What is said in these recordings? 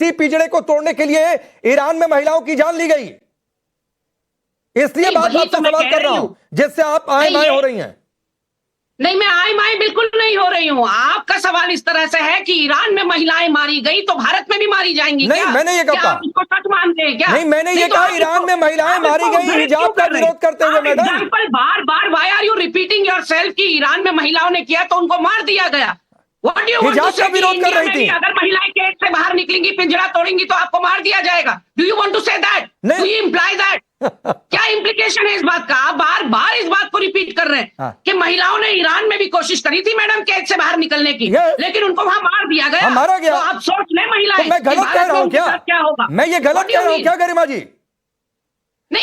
पिंजड़े को तोड़ने के लिए ईरान में महिलाओं की जान ली गई। इसलिए बात आपसे सवाल कर रहा हूं जिससे आप आए बाएं हो रही हैं। नहीं, मैं आए बाएं बिल्कुल नहीं हो रही हूँ। आपका सवाल इस तरह से है कि ईरान में महिलाएं मारी गई तो भारत में भी मारी जाएंगी। नहीं, क्या? मैंने ये कहा, आप इसको सच मानते हैं क्या? नहीं, मैंने ये कहा ईरान में महिलाएं मारी गई हिजाब का विरोध करते हुए। मैडम, एग्जाम्पल बार बार why are you repeating yourself कि ईरान में महिलाओं ने किया तो उनको मार दिया गया। What do you want to हिजाब say का कि विरोध कर इंडिया रही में थी। भी अगर महिलाएं गेट से बाहर निकलेंगी, पिंजरा तोड़ेंगी तो आपको मार दिया जाएगा? Do you want to say that? Do you imply that? क्या इंप्लीकेशन है इस बात का? आप बार बार इस बात को रिपीट कर रहे हैं कि महिलाओं ने ईरान में भी कोशिश करी थी मैडम कैद से बाहर निकलने की, लेकिन उनको वहां मार दिया गया। मारा गया। तो आप सोच लें महिलाएं, तो मैं गलत कह रहा हूं क्या होगा? मैं ये गलत कह रहा हूं क्या गरिमा जी?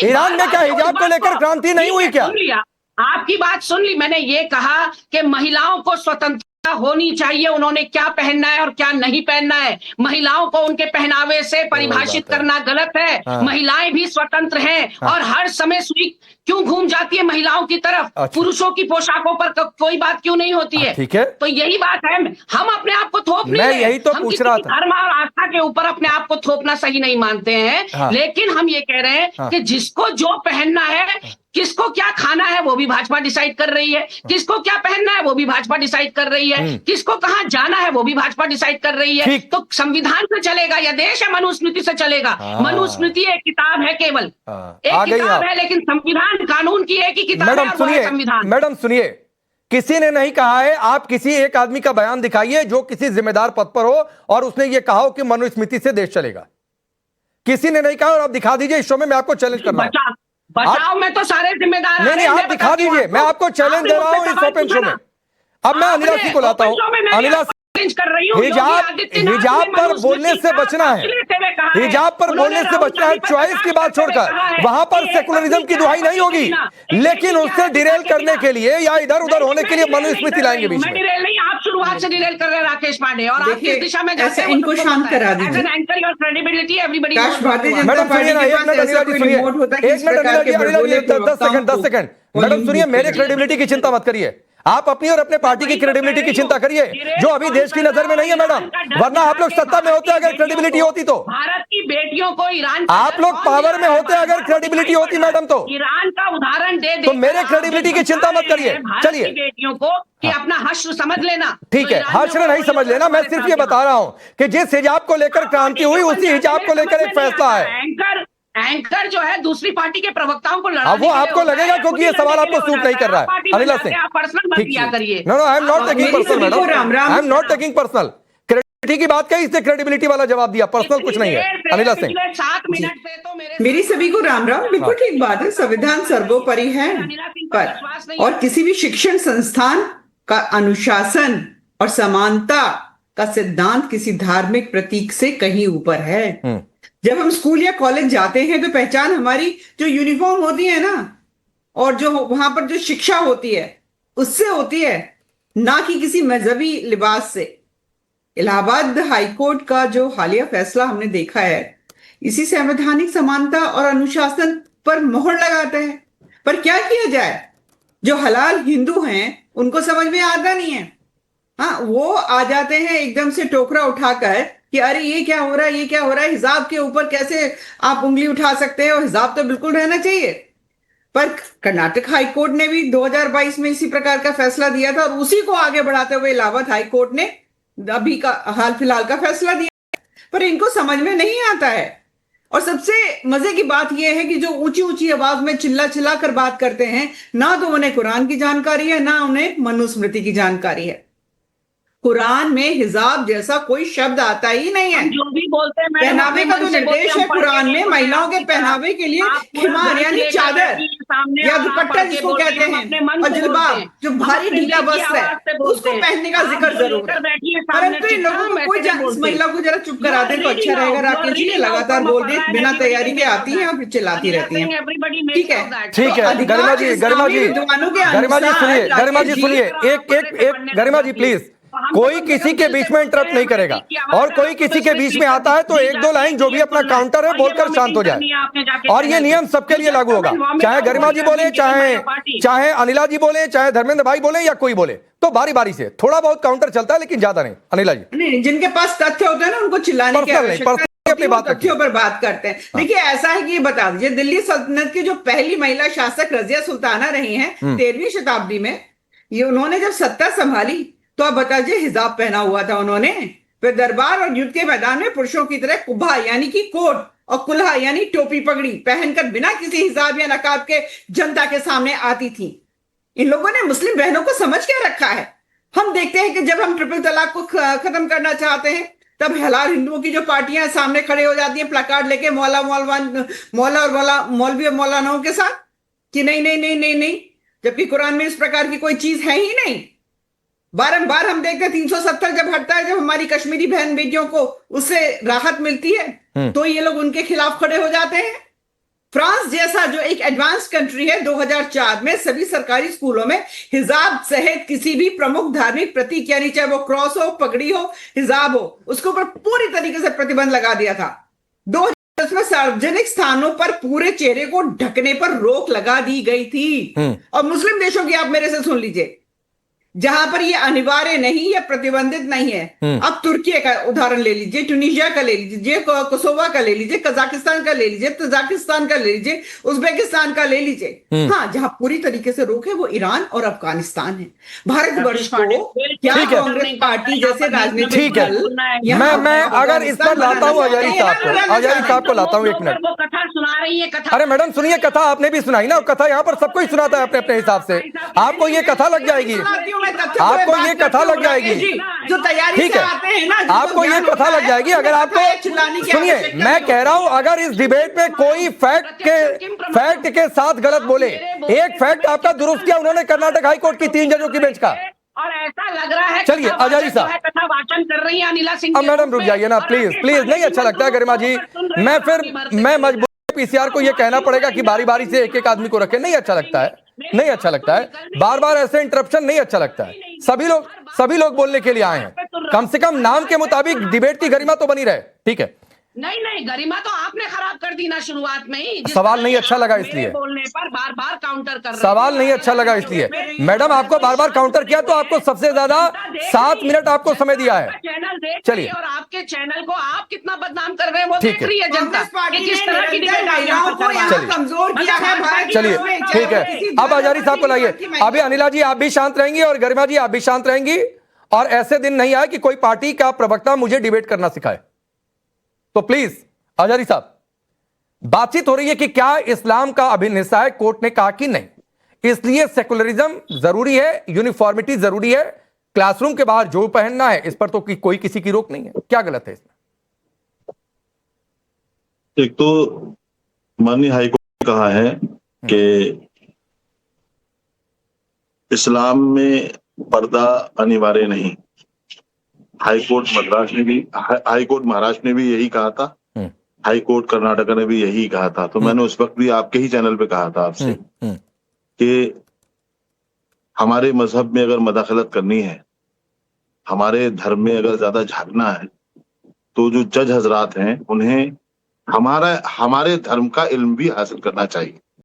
ईरान में क्या हिजाब को लेकर क्रांति नहीं हुई क्या? सुन लिया, आपकी बात सुन ली। मैंने ये कहा कि महिलाओं को स्वतंत्रता होनी चाहिए, उन्होंने क्या पहनना है और क्या नहीं पहनना है। महिलाओं को उनके पहनावे से परिभाषित करना गलत है। महिलाएं भी स्वतंत्र हैं और हर समय सुई क्यों घूम जाती है महिलाओं की तरफ? पुरुषों की पोशाकों पर कोई बात क्यों नहीं होती है? ठीक है, तो यही बात है। हम अपने आप को थोप नहीं मैं है, यही तो हम पूछ रहा था। धर्म और आस्था के ऊपर अपने आप को थोपना सही नहीं मानते हैं। लेकिन हम ये कह रहे हैं कि जिसको जो पहनना है, किसको क्या खाना है वो भी भाजपा डिसाइड कर रही है, किसको क्या पहनना है वो भी भाजपा डिसाइड कर रही है, किसको कहां जाना है वो भी भाजपा डिसाइड कर रही है। तो संविधान से चलेगा या देश है मनुस्मृति से चलेगा? मनुस्मृति एक किताब है, केवल एक किताब है, लेकिन संविधान कानून की एक ही किताब है। मैडम सुनिए, किसी ने नहीं कहा है, आप किसी एक आदमी का बयान दिखाइए जो किसी जिम्मेदार पद पर हो और उसने ये कहा हो कि मनुस्मृति से देश चलेगा। किसी ने नहीं कहा और आप दिखा दीजिए इस शो में। मैं आपको चैलेंज कर रहा हूं। बचाओ में तो सारे जिम्मेदार नहीं, आप दिखा दीजिए। मैं आपको चैलेंज दे रहा हूं इस ओपन शो में। अब मैं अनिला सिंह को लाता हूं। अनिला, हिजाब पर बोलने से बचना है, हिजाब पर बोलने से बचना है, चॉइस की बात छोड़कर। वहां पर सेकुलरिज्म की दुहाई नहीं होगी, लेकिन उससे डिरेल करने के लिए या इधर उधर होने के लिए मनुस्मृति लाएंगे बीच में। आप शुरुआत से डिरेल कर रहे हैं राकेश पांडे, और आप किस दिशा में जाते हैं इनको शांत करा दीजिए। मैडम सुनिए ना, एक मिनट अनिला जी सुनिए, एक मिनट अनिला जी, 10 सेकंड। मैडम सुनिए, मेरे क्रेडिबिलिटी की चिंता मत करिए, आप अपनी और अपने पार्टी की क्रेडिबिलिटी की चिंता करिए जो अभी देश की नजर में नहीं है मैडम। वरना आप लोग सत्ता में होते अगर क्रेडिबिलिटी होती तो। भारत की बेटियों को ईरान, आप लोग पावर में होते अगर क्रेडिबिलिटी होती मैडम तो ईरान का उदाहरण दे तो मेरे क्रेडिबिलिटी की चिंता मत करिए। चलिए, बेटियों को कि अपना हश्र समझ लेना। ठीक है, हश्र नहीं समझ लेना, मैं सिर्फ ये बता रहा हूं कि जिस हिजाब को लेकर क्रांति हुई उसी हिजाब को लेकर एक फैसला है। एंकर जो है दूसरी पार्टी के प्रवक्ताओं को लड़ाने, वो आपको लगेगा क्योंकि ये सवाल आपको सूट नहीं कर रहा है। अनिला सिंह, पर्सनल मत किया करिए। No, I am not taking personal madam, I am not taking personal. Credibility की बात कही, इससे क्रेडिबिलिटी वाला जवाब दिया, पर्सनल कुछ नहीं है। अनिला सिंह, 7 मिनट से तो मेरी सभी को राम राम। बिल्कुल ठीक बात है, संविधान सर्वोपरि है, पर और किसी भी शिक्षण संस्थान का अनुशासन और समानता का सिद्धांत किसी धार्मिक प्रतीक से कहीं ऊपर है। जब हम स्कूल या कॉलेज जाते हैं तो पहचान हमारी जो यूनिफॉर्म होती है ना, और जो वहां पर जो शिक्षा होती है उससे होती है, ना कि किसी मजहबी लिबास से। इलाहाबाद हाईकोर्ट का जो हालिया फैसला हमने देखा है, इसी संवैधानिक समानता और अनुशासन पर मोहर लगाता है। पर क्या किया जाए, जो हलाल हिंदू हैं उनको समझ में आता नहीं है। हाँ, वो आ जाते हैं एकदम से टोकरा उठाकर कि अरे ये क्या हो रहा है, ये क्या हो रहा है, हिजाब के ऊपर कैसे आप उंगली उठा सकते हैं, और हिजाब तो बिल्कुल रहना चाहिए। पर कर्नाटक हाईकोर्ट ने भी 2022 में इसी प्रकार का फैसला दिया था, और उसी को आगे बढ़ाते हुए इलाहाबाद हाईकोर्ट ने अभी का हाल फिलहाल का फैसला दिया। पर इनको समझ में नहीं आता है। और सबसे मजे की बात यह है कि जो ऊंची ऊंची आवाज में चिल्ला चिल्ला कर बात करते हैं, ना तो उन्हें कुरान की जानकारी है, ना उन्हें मनुस्मृति की जानकारी है। कुरान में हिजाब जैसा कोई शब्द आता ही नहीं है। जो भी बोलते हैं पहनावे का जो निर्देश है कुरान में, महिलाओं के पहनावे के लिए खिमार यानी चादर या दुपट्टा जिसको कहते हैं, और जिलबाब जो भारी ढीला वस्त्र है, उसको पहनने का जिक्र जरूर है। परंतु इन लोगों को कोई इस महिला को जरा चुप करा दे तो अच्छा रहेगा। राकेश जी ने लगातार बोल दे, बिना तैयारी के आती है और फिर चिल्लाती रहती है। ठीक है, ठीक है, गरिमा जी, गरिमा जी, गरिमा जी सुनिए, गरिमा जी सुनिए, एक गरिमा जी प्लीज, कोई किसी के बीच में इंटरप्ट नहीं करेगा, और कोई किसी के बीच में आता है तो 1-2 लाइन जो भी अपना काउंटर है बोलकर शांत हो जाए। और ये नियम सबके लिए लागू होगा, चाहे गरिमा जी बोले, चाहे अनिला जी बोले, चाहे धर्मेंद्र भाई बोले या कोई बोले, तो बारी बारी से थोड़ा बहुत काउंटर चलता है, लेकिन ज्यादा नहीं। अनिला जी, जिनके पास तथ्य होते हैं ना उनको चिल्लाने की आवश्यकता अपनी बात रखिए। तथ्यों पर बात करते हैं। देखिए ऐसा है कि ये बता दीजिए, दिल्ली सल्तनत की जो पहली महिला शासक रजिया सुल्ताना रही हैं 13वीं शताब्दी में, ये उन्होंने जब सत्ता संभाली तो आप बताइए हिजाब पहना हुआ था उन्होंने। फिर दरबार और युद्ध के मैदान में पुरुषों की तरह कुब्बा यानी कि कोट और कुल्हा यानी टोपी पगड़ी पहनकर बिना किसी हिजाब या नकाब के जनता के सामने आती थी। इन लोगों ने मुस्लिम बहनों को समझ क्या रखा है। हम देखते हैं कि जब हम ट्रिपल तलाक को खत्म करना चाहते हैं तब हलाल हिंदुओं की जो पार्टियां सामने खड़े हो जाती हैं प्लाकार्ड लेके मौला और मौलवी और मौलानाओं के साथ कि नहीं नहीं नहीं नहीं नहीं, जबकि कुरान में इस प्रकार की कोई चीज है ही नहीं। बारंबार हम देखते हैं 370 जब हटता है, जब हमारी कश्मीरी बहन बेटियों को उससे राहत मिलती है तो ये लोग उनके खिलाफ खड़े हो जाते हैं। फ्रांस जैसा जो एक एडवांस कंट्री है 2004 में सभी सरकारी स्कूलों में हिजाब सहित किसी भी प्रमुख धार्मिक प्रतीक यानी चाहे वो क्रॉस हो, पगड़ी हो, हिजाब हो, उसके ऊपर पूरी तरीके से प्रतिबंध लगा दिया था। 2010 में सार्वजनिक स्थानों पर पूरे चेहरे को ढकने पर रोक लगा दी गई थी। और मुस्लिम देशों की आप मेरे से सुन लीजिए, जहां पर ये अनिवार्य नहीं या प्रतिबंधित नहीं है। अब तुर्की का उदाहरण ले लीजिए, ट्यूनीशिया का ले लीजिए, कोसोवा का ले लीजिए, कजाकिस्तान का ले लीजिए, तजाकिस्तान का ले लीजिए, उज्बेकिस्तान का ले लीजिए। हाँ, जहां पूरी तरीके से रोक है वो ईरान और अफगानिस्तान है। भारतवर्ष को क्या कांग्रेस पार्टी जैसे राजनीतिक दल मैं अगर इस पर लाता हूँ आजादी साहब को लाता हूँ 1 मिनट। वो कथा सुना रही है, कथा। अरे मैडम सुनिए, कथा आपने भी सुनाई ना, कथा यहाँ पर सबको ही सुनाता है अपने अपने हिसाब से। आपको ये कथा लग जाएगी, आपको ये कथा लग जाएगी, जो तैयारी ठीक से है, आते हैं ना, आपको ये कथा लग जाएगी। अगर आपको सुनिए, मैं कह रहा हूं अगर इस डिबेट में कोई फैक्ट के साथ गलत बोले, एक फैक्ट आपका दुरुस्त किया उन्होंने कर्नाटक हाई कोर्ट की 3 जजों की बेंच का, और ऐसा लग रहा है चलिए आजादी साहब कथा वाचन कर रही है अनिला सिंह। अब मैडम रुक जाइए ना प्लीज प्लीज, नहीं अच्छा लगता है गरिमा जी। मैं मजबूर पीसीआर को ये कहना पड़ेगा कि बारी बारी से एक एक आदमी को रखे, नहीं अच्छा लगता है, नहीं अच्छा लगता है, बार बार ऐसे इंटरप्शन नहीं अच्छा लगता है। सभी लोग बोलने के लिए आए हैं, कम से कम नाम के मुताबिक डिबेट की गरिमा तो बनी रहे, ठीक है। नहीं, गरिमा तो आपने खराब कर दी ना शुरुआत में ही। सवाल नहीं अच्छा लगा इसलिए बोलने पर बार बार काउंटर कर रहे हैं। सवाल नहीं अच्छा लगा इसलिए मैडम आपको बार बार काउंटर किया तो आपको सबसे ज्यादा 7 मिनट आपको समय दिया है। चैनल देख चलिए, और आपके चैनल को आप कितना बदनाम कर रहे हैं वो ठीक देख है। रही है जनता कि किस तरह की महिलाओं को यहाँ कमजोर किया है। चलिए ठीक है, अब आजादी साहब को लाइए। अभी अनिला जी आप भी शांत रहेंगी और गरिमा जी आप भी शांत रहेंगी, और ऐसे दिन नहीं आए कि कोई पार्टी का प्रवक्ता मुझे डिबेट करना सिखाए। तो प्लीज आजादी साहब, बातचीत हो रही है कि क्या इस्लाम का अभिन्न हिस्सा है, कोर्ट ने कहा कि नहीं, इसलिए सेकुलरिज्म जरूरी है, यूनिफॉर्मिटी जरूरी है, क्लासरूम के बाहर जो पहनना है इस पर तो कोई किसी की रोक नहीं है। क्या गलत है इसमें? एक तो माननीय हाईकोर्ट ने कहा है कि इस्लाम में पर्दा अनिवार्य नहीं। हाईकोर्ट महाराष्ट्र ने भी यही कहा था, हाईकोर्ट कर्नाटक ने भी यही कहा था। तो मैंने उस वक्त भी आपके ही चैनल पे कहा था आपसे कि हमारे मजहब में अगर मदाखलत करनी है, हमारे धर्म में अगर ज्यादा झांकना है, तो जो जज हजरात हैं उन्हें हमारे धर्म का इल्म भी हासिल करना चाहिए।